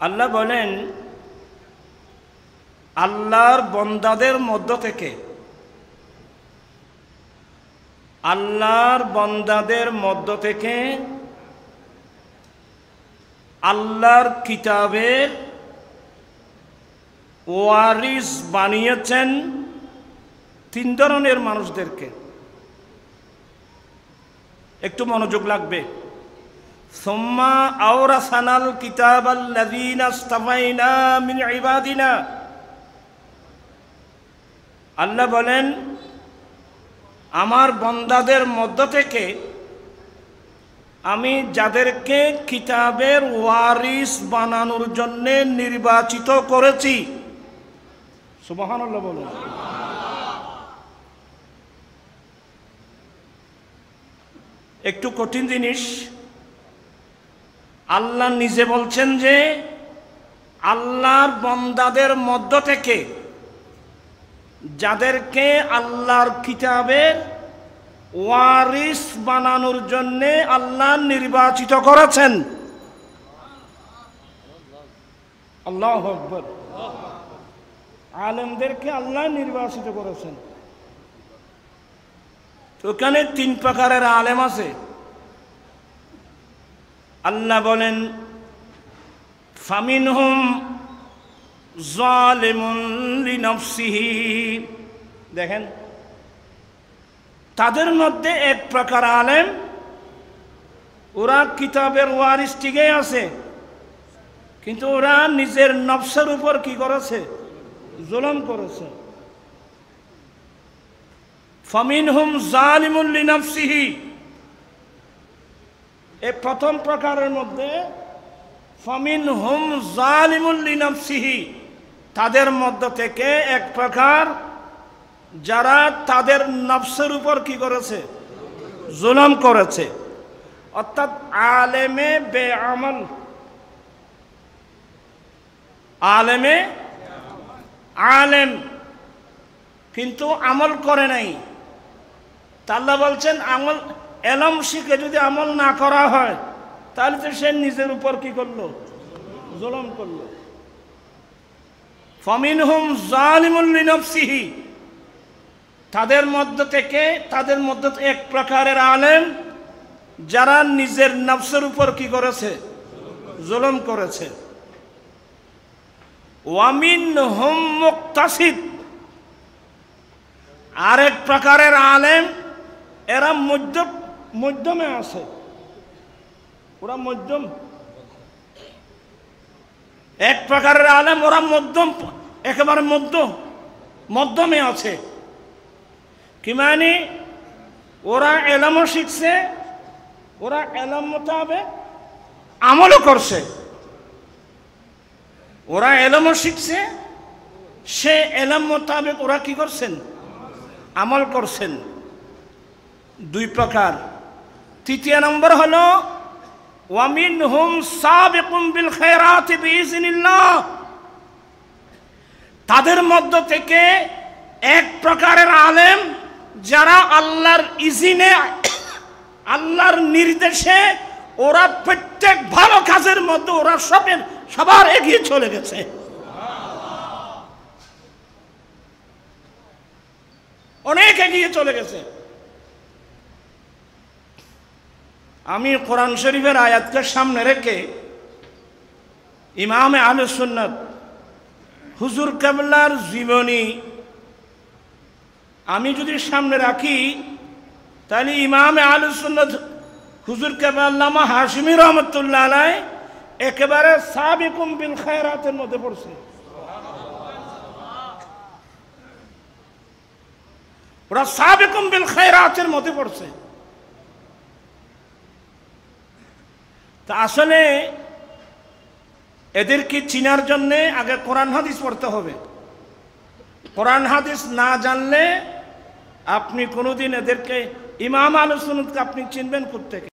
আল্লাহ বলেন আল্লাহর বান্দাদের মধ্য থেকে আল্লাহর কিতাবের ওয়ারিস বানিয়েছেন তিন ধরনের মানুষদেরকে। একটু মনোযোগ লাগবে। সুম্মা আওরাসানাল কিতাবাল্লাযীনা ইসতাফাইনা মিন ইবাদিনা। আল্লাহ বলেন আমার বান্দাদের মধ্য থেকে আমি যাদেরকে কিতাবের ওয়ারিস বানানোর জন্য নির্বাচিত করেছি। সুবহানাল্লাহ বলুন। একটু কঠিন জিনিস। আল্লাহ নিজে বলছেন যে আল্লাহর বান্দাদের মধ্য থেকে যাদেরকে আল্লাহর কিতাবের ওয়ারিস বানানোর জন্য আল্লাহ নির্বাচিত করেছেন। আল্লাহু আকবার। আলেমদেরকে আল্লাহ নির্বাচিত করেছেন। তো ওখানে তিন প্রকারের আলেম আছে। আল্লাহ বলেন ফামিনহুম যালিমুন লিনাফসিহি। দেখেন তাদের মধ্যে এক প্রকার আলেম, ওরা কিতাবের ওয়ারিস ঠিকই আছে, কিন্তু ওরা নিজের নফসের উপর কি করেছে? জুলুম করেছে। ফামিনহুম যালিমুন লিনাফসিহি, এই প্রথম প্রকারের মধ্যে ফামিনহুম যালিমুন লিনাফসিহি, তাদের মধ্য থেকে এক প্রকার যারা তাদের নফসের উপর কি করেছে? জুলুম করেছে। অর্থাৎ আলেমে বেআমল, আলেম কিন্তু আমল করে নাই। আল্লাহ বলছেন আমল, এলম শিখে যদি আমল না করা হয় তাহলে তো সে নিজের উপর কি করলো? জুলুম করলো। ফামিনহুম যালিমুন লিনাফসিহি, তাদের মধ্যে থেকে এক প্রকারের আলেম যারা নিজের নফসের উপর কি করেছে? জুলুম করেছে। ওয়ামিনহুম মুক্তাসিদ, আরেক প্রকারের আলেম এরা মধ্যমে আছে। ওরা মধ্যম, এক প্রকারের আলেম ওরা মধ্যম, একেবারে মধ্যমে আছে। কি মানে? ওরা এলমও শিখছে, ওরা এলম মোতাবেক আমলও করছে। ওরা এলমও শিখছে, সে এলম মোতাবেক ওরা কি করছেন? আমল করছেন। দুই প্রকার। তৃতীয় নম্বর হলো ওয়ামিনহুম সাবিকুম বিল খায়রাতি বিইজনিল্লাহ, তাদের মধ্য থেকে এক প্রকারের আলেম যারা আল্লাহর ইজিনে, আল্লাহর নির্দেশে ওরা প্রত্যেক ভালো কাজের মধ্যে ওরা সবার এগিয়ে চলে গেছে। অনেক এগিয়ে চলে গেছে। আমি কোরআন শরীফের আয়াতকে সামনে রেখে ইমামে আহলে সুন্নাত হুজুর কেবলার জীবনী আমি যদি সামনে রাখি তাহলে ইমামে আহলে সুন্নাত হুজুর কেবলা আল্লামা হাশিমি রহমতুল্লাহ আলাইহি একেবারে সাবিকুম বিল খায়রাতের মধ্যে পড়ছে। ওরা সাবিকুম বিল খায়রাতের মধ্যে পড়ছে। তা আসলে এদেরকে চিনার জন্যে আগে কোরআন হাদিস পড়তে হবে। কোরআন হাদিস না জানলে আপনি কোনোদিন এদেরকে ইমাম আহলে সুন্নাতকে আপনি চিনবেন কোত্থেকে?